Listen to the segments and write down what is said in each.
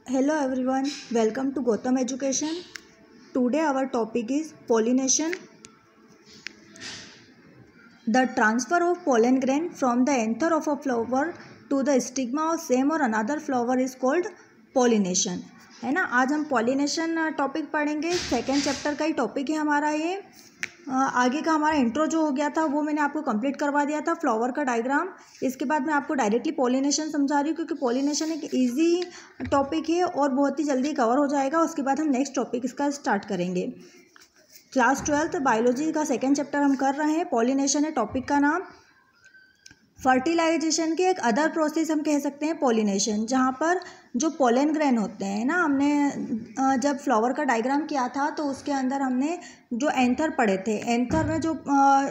Hello everyone, welcome to Gotham Education. Today our topic is pollination. The transfer of pollen grain from the anther of a flower to the stigma of same or another flower is called pollination. है ना। आज हम pollination topic पढ़ेंगे। Second chapter का ही topic है हमारा ये। आगे का हमारा इंट्रो जो हो गया था वो मैंने आपको कंप्लीट करवा दिया था, फ्लावर का डायग्राम। इसके बाद मैं आपको डायरेक्टली पॉलिनेशन समझा रही हूँ, क्योंकि पॉलिनेशन एक इजी टॉपिक है और बहुत ही जल्दी कवर हो जाएगा। उसके बाद हम नेक्स्ट टॉपिक इसका स्टार्ट करेंगे। क्लास 12 बायोलॉजी का सेकेंड चैप्टर हम कर रहे हैं। पॉलिनेशन है टॉपिक का नाम। फर्टिलाइजेशन के एक अदर प्रोसेस हम कह सकते हैं पॉलिनेशन, जहाँ पर जो पोलन ग्रेन होते हैं ना, हमने जब फ्लावर का डायग्राम किया था तो उसके अंदर हमने जो एंथर पढ़े थे। एंथर में जो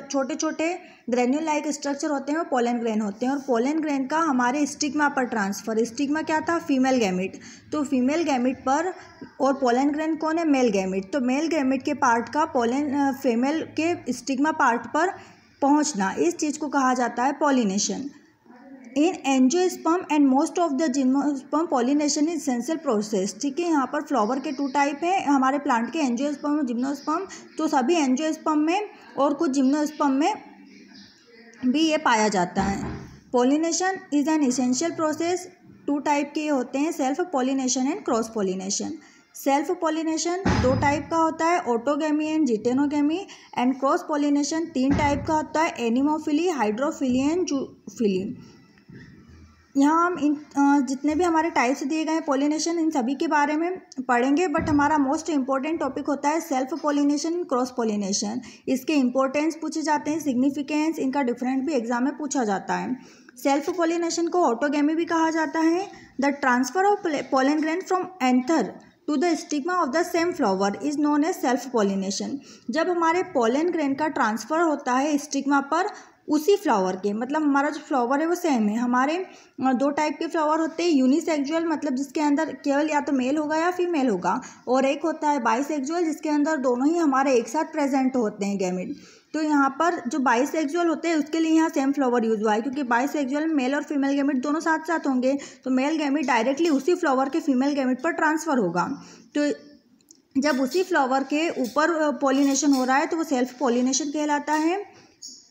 छोटे छोटे ग्रेन्यूल लाइक स्ट्रक्चर होते हैं वो पोलन ग्रेन होते हैं, और पोलन ग्रेन का हमारे स्टिग्मा पर ट्रांसफ़र। स्टिग्मा क्या था? Female gamete. तो फीमेल गैमिट पर, और पोलन ग्रेन कौन है? Male gamete. तो मेल गैमिट के पार्ट का पोलन फीमेल के स्टिग्मा पार्ट पर पहुंचना, इस चीज़ को कहा जाता है pollination. In angiosperm and most of the gymnosperm pollination is essential process. ठीक है, यहाँ पर फ्लावर के 2 टाइप है हमारे प्लांट के, एंजियोस्पर्म और जिम्नोस्पर्म। तो सभी एंजियोस्पर्म में और कुछ जिम्नोस्पर्म में भी ये पाया जाता है। Pollination is an essential process. 2 type के होते हैं, self pollination and cross pollination. Self pollination 2 type का होता है, autogamy and geitonogamy. And cross pollination 3 type का होता है, एनिमोफिली, हाइड्रोफिली एंड जूफिली। यहाँ हम इन जितने भी हमारे टाइप्स दिए गए हैं पॉलिनेशन, इन सभी के बारे में पढ़ेंगे। बट हमारा मोस्ट इंपॉर्टेंट टॉपिक होता है सेल्फ पॉलिनेशन, क्रॉस पॉलिनेशन। इसके इंपॉर्टेंस पूछे जाते हैं, सिग्निफिकेंस, इनका डिफरेंट भी एग्जाम में पूछा जाता है। सेल्फ पॉलिनेशन को ऑटोगैमी भी कहा जाता है। The transfer of pollen grain from anther to the stigma of the same flower is known as self pollination. जब हमारे पोलन ग्रेन का ट्रांसफ़र होता है स्टिग्मा पर उसी फ्लावर के, मतलब हमारा जो फ्लावर है वो सेम है। हमारे 2 टाइप के फ्लावर होते हैं, यूनिसेक्सुअल मतलब जिसके अंदर केवल या तो मेल होगा या फीमेल होगा, और एक होता है बाइसेक्सुअल जिसके अंदर दोनों ही हमारे एक साथ प्रेजेंट होते हैं गैमेट। तो यहाँ पर जो बाइसेक्सुअल होते हैं उसके लिए यहाँ सेम फ्लावर यूज हुआ है, क्योंकि बाइसेक्सुअल में मेल और फीमेल गैमेट दोनों साथ साथ होंगे, तो मेल गैमेट डायरेक्टली उसी फ्लावर के फीमेल गैमेट पर ट्रांसफ़र होगा। तो जब उसी फ्लावर के ऊपर पॉलिनेशन हो रहा है तो वो सेल्फ पॉलिनेशन कहलाता है।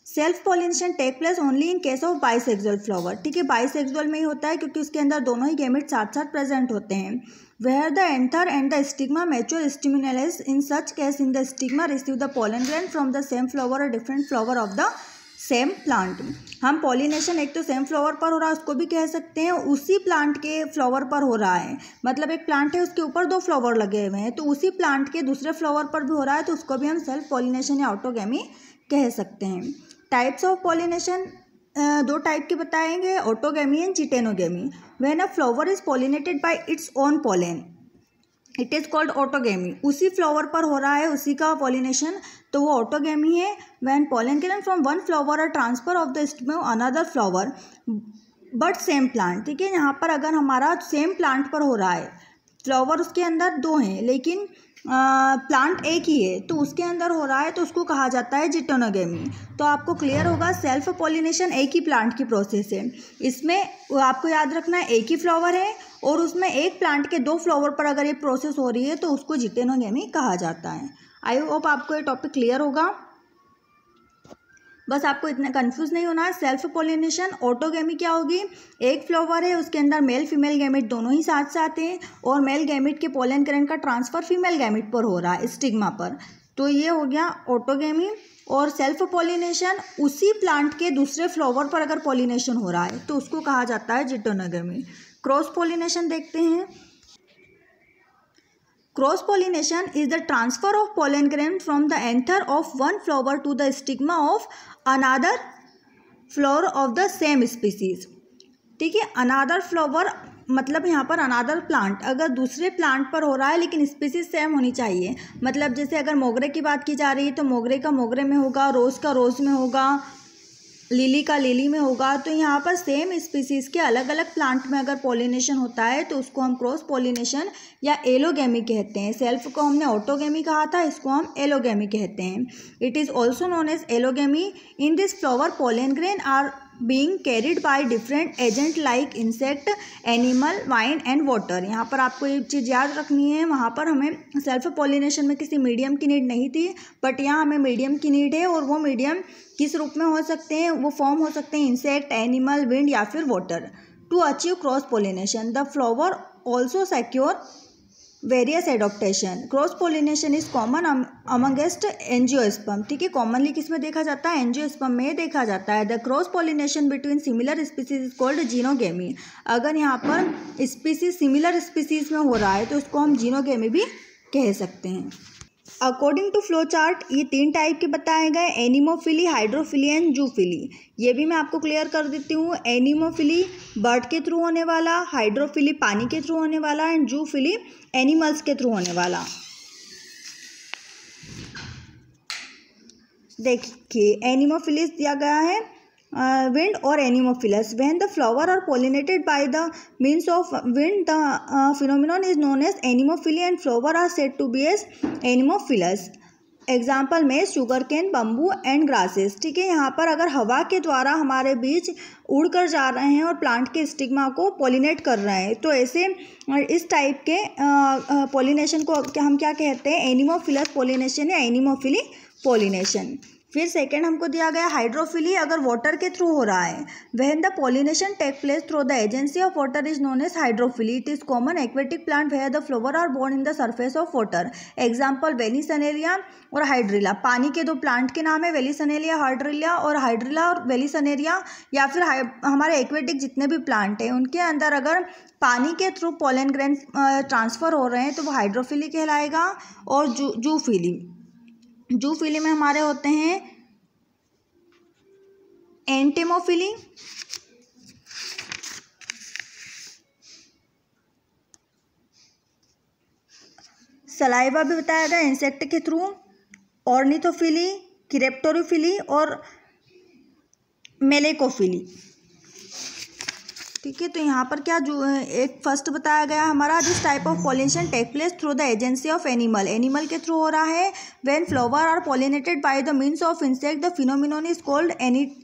Self pollination take place only in case of bisexual flower. ठीक है, बाइसेक्सुअल में ही होता है क्योंकि उसके अंदर दोनों ही गैमेट साथ साथ प्रेजेंट होते हैं। Where the anther and the stigma mature stimulus, in such case in the stigma receive the pollen grain from the same flower और different flower of the same plant. हम पॉलिनेशन एक तो same flower पर हो रहा है उसको भी कह सकते हैं, उसी प्लांट के फ्लावर पर हो रहा है, मतलब एक प्लांट है उसके ऊपर 2 फ्लावर लगे हुए हैं, तो उसी प्लांट के दूसरे फ्लावर पर भी हो रहा है, तो उसको भी हम सेल्फ पॉलिनेशन या ऑटोगैमी कह सकते हैं। टाइप्स ऑफ पॉलिनेशन 2 टाइप के बताएंगे, autogamy and geitonogamy. When a flower is pollinated by its own pollen it is called autogamy. उसी फ्लावर पर हो रहा है उसी का पॉलिनेशन, तो वो ऑटोगैमी है। When pollen grain from one flower और transfer of the stigma of another flower but same plant. ठीक है, यहाँ पर अगर हमारा सेम प्लांट पर हो रहा है, फ्लावर उसके अंदर 2 हैं लेकिन प्लांट एक ही है, तो उसके अंदर हो रहा है तो उसको कहा जाता है जिटेनोगैमी। तो आपको क्लियर होगा, सेल्फ पॉलिनेशन एक ही प्लांट की प्रोसेस है। इसमें आपको याद रखना है एक ही फ्लावर है और उसमें एक प्लांट के 2 फ्लावर पर अगर ये प्रोसेस हो रही है तो उसको जिटेनोगैमी कहा जाता है। आई होप आपको ये टॉपिक क्लियर होगा। बस आपको इतना कंफ्यूज नहीं होना है। सेल्फ पॉलिनेशन ऑटोगैमी क्या होगी? एक फ्लावर है उसके अंदर मेल फीमेल गैमेट दोनों ही साथ साथ हैं, और मेल गैमेट के पोलन ग्रेन का ट्रांसफ़र फीमेल गैमेट पर हो रहा है स्टिग्मा पर, तो ये हो गया ऑटोगैमी। और सेल्फ पॉलिनेशन उसी प्लांट के दूसरे फ्लावर पर अगर पॉलिनेशन हो रहा है तो उसको कहा जाता है जिटेनोगैमी। क्रॉस पॉलिनेशन देखते हैं। Cross pollination is the transfer of pollen grain from the anther of one flower to the stigma of another flower of the same species. ठीक है, अनादर फ्लावर मतलब यहाँ पर अनादर प्लांट अगर दूसरे प्लांट पर हो रहा है लेकिन स्पीसीज सेम होनी चाहिए। मतलब जैसे अगर मोगरे की बात की जा रही है तो मोगरे का मोगरे में होगा, रोज़ का रोज़ में होगा, लिली का लिली में होगा। तो यहाँ पर सेम स्पीसीज़ के अलग अलग प्लांट में अगर पॉलिनेशन होता है तो उसको हम क्रॉस पॉलिनेशन या एलोगैमी कहते हैं। सेल्फ को हमने ऑटोगैमी कहा था, इसको हम एलोगैमी कहते हैं। It is also known as allogamy. In this flower pollen grain are being carried by different agent like insect, animal, wind and water। यहाँ पर आपको एक चीज़ याद रखनी है, वहाँ पर हमें सेल्फ पॉलिनेशन में किसी मीडियम की नीड नहीं थी, बट यहाँ हमें मीडियम की नीड है, और वो मीडियम किस रूप में हो सकते हैं, वो फॉर्म हो सकते हैं इंसेक्ट, एनिमल, विंड या फिर water. To achieve cross pollination the flower also secure various adaptation. Cross pollination is common amongst angiosperm. ठीक है, कॉमनली किस में देखा जाता है, एंजियोस्पर्म में देखा जाता है। The cross pollination between similar species is called xenogamy. अगर यहाँ पर स्पीसीज सिमिलर स्पीसीज में हो रहा है तो उसको हम जीनोगेमी भी कह सकते हैं। अकॉर्डिंग टू फ्लो चार्ट ये 3 टाइप के बताए गए, एनिमोफिली, हाइड्रोफिली एंड जूफिली। ये भी मैं आपको क्लियर कर देती हूँ। एनिमोफिली बर्ड के थ्रू होने वाला, हाइड्रोफिली पानी के थ्रू होने वाला एंड जूफिली एनिमल्स के थ्रू होने वाला। देखिए एनिमोफिलिस दिया गया है wind or Anemophilus. When the flower are pollinated by the means of wind, the phenomenon is known as anemophily and flower are said to be as anemophilous. Example में sugar cane, bamboo and grasses. ठीक है, यहाँ पर अगर हवा के द्वारा हमारे बीज उड़ कर जा रहे हैं और प्लांट के स्टिग्मा को पॉलिनेट कर रहे हैं, तो ऐसे इस टाइप के पॉलिनेशन को हम क्या कहते हैं, एनिमोफिलस पॉलिनेशन या एनिमोफिली पॉलिनेशन। फिर सेकेंड हमको दिया गया हाइड्रोफिली, अगर वाटर के थ्रू हो रहा है। When the pollination take place through the agency of water is known as hydrophily. It is common aquatic plant where the flower are borne in the surface of water. Example Vallisneria और Hydrilla. पानी के 2 plant के नाम है, Vallisneria Hydrilla, और Hydrilla और Vallisneria या फिर हमारे एक्वेटिक जितने भी प्लांट हैं उनके अंदर अगर पानी के थ्रू पोलन ग्रेन ट्रांसफ़र हो रहे हैं तो वो हाइड्रोफिली कहलाएगा। और जूफिली में हमारे होते हैं एंटेमोफिली, सलाइवा भी बताया गया इंसेक्ट के थ्रू, ऑर्निथोफिली, क्रेप्टोरोफिली और मेलेकोफिली। ठीक है, तो यहाँ पर क्या जो एक फर्स्ट बताया गया हमारा, this type of pollination take place through the agency of animal. Animal के थ्रू हो रहा है। When flower are pollinated by the means of insect the phenomenon is called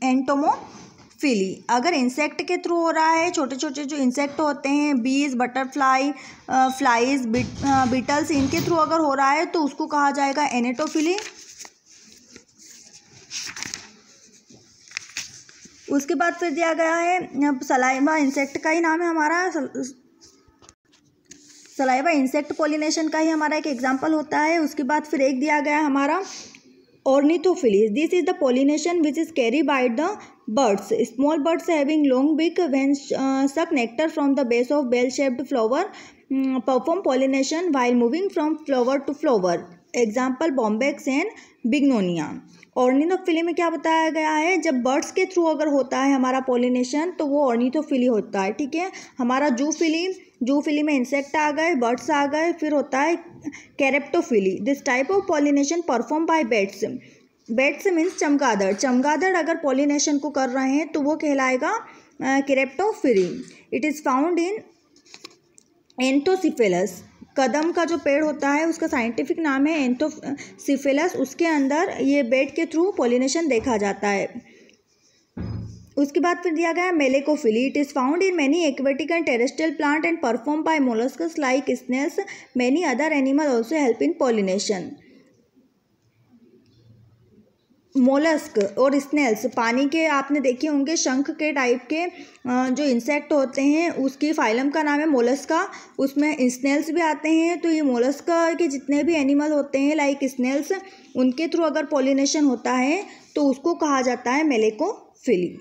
entomophily. अगर इंसेक्ट के थ्रू हो रहा है, छोटे छोटे जो इंसेक्ट होते हैं, बीज, बटरफ्लाई, फ्लाइज, बीटल्स, इनके थ्रू अगर हो रहा है तो उसको कहा जाएगा एनेटोफिली। उसके बाद फिर दिया गया है सलाइवा, इंसेक्ट का ही नाम है हमारा, सलाइवा इंसेक्ट पॉलिनेशन का ही हमारा एक एग्जाम्पल होता है। उसके बाद फिर एक दिया गया है हमारा ornithophily. This is the pollination which is carry by the birds. Small birds having long beak when suck nectar from the base of bell shaped flower perform pollination while moving from flower to flower. Example Bombax and Bignonia. Ornithophily में क्या बताया गया है, जब birds के through अगर होता है हमारा पॉलिनेशन तो वो ऑर्निथोफिली होता है। ठीक है, हमारा जूफिली में इंसेक्ट आ गए, बर्ड्स आ गए, फिर होता है chiropterophily. This type of pollination perform by bats. Bats means चमगादड़ अगर पॉलिनेशन को कर रहे हैं तो वो कहलाएगा chiropterophily. It is found in Anthocephalus. कदम का जो पेड़ होता है उसका साइंटिफिक नाम है एंथोसिफेलस। उसके अंदर ये बेट के थ्रू पॉलिनेशन देखा जाता है। उसके बाद फिर दिया गया है malacophily. It is found in many aquatic and terrestrial plant and perform by molluscs like snails. Many other animal also help in pollination. Mollusc और स्नेल्स, पानी के आपने देखे होंगे शंख के टाइप के जो इंसेक्ट होते हैं, उसकी फाइलम का नाम है मोलस्का। उसमें स्नेल्स भी आते हैं। तो ये मोलस्का के जितने भी एनिमल होते हैं लाइक स्नेल्स, उनके थ्रू अगर पॉलिनेशन होता है तो उसको कहा जाता है मेलेकोफिली।